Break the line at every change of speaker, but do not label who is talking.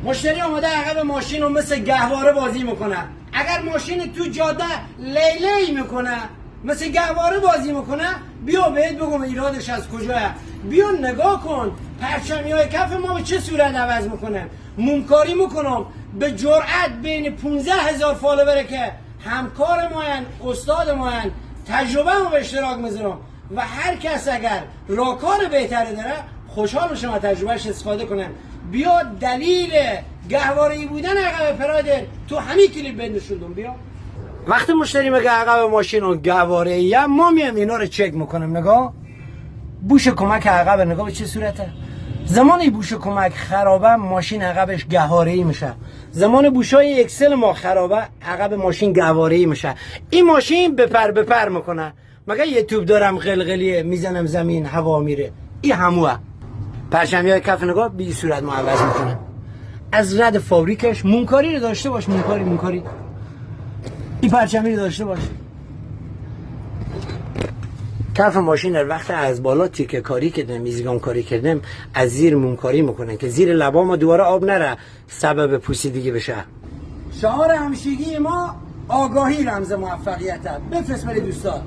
مشتری آمده عقب ماشین رو مثل گهواره بازی میکنه. اگر ماشین تو جاده لیلی میکنه مثل گهواره بازی میکنه، بیا بهت بگم ایرادش از کجاه. بیا نگاه کن پرچمی های کف ما به چه صورت عوض میکنه. ممکاری میکنم به جرأت بین 15,000 فالووره که همکار ماین، استاد ماین، تجربه رو به اشتراک میذارم و هر کس اگر راهکار بهتری داره خوشحال میشم از تجربهش استفاده کنم. بیا دلیل گهواره‌ای بودن عقب پرایدر تو همین کلیپ بهت نشوندم. بیا وقتی مشتری میگه عقب ماشین و گهواره‌ای، ما میام اینا رو چک میکنم. نگاه بوش کمک عقب نگاه به چه صورته. زمانی بوش کمک خرابه ماشین عقبش گهواره‌ای میشه. زمان بوشای اکسل ما خرابه عقب ماشین گهواره‌ای میشه. این ماشین بپر میکنه. مگه یه توپ دارم قلقلیه میزنم زمین هوا میره. این هموه. پرچمیای کف نگاه به این صورت ما عوض میکنه. از رد فابریکش مونکاری رو داشته باش. مونکاری این پرچمی رو داشته باش. کف ماشین در وقت از بالا تیکه کاری کردم، میزگان کاری کردم، از زیر مونکاری میکنن که زیر لبا ما دوباره آب نره سبب پوسیدگی بشه. شعار همیشگی ما آگاهی رمز موفقیت. بفرست برای دوستان.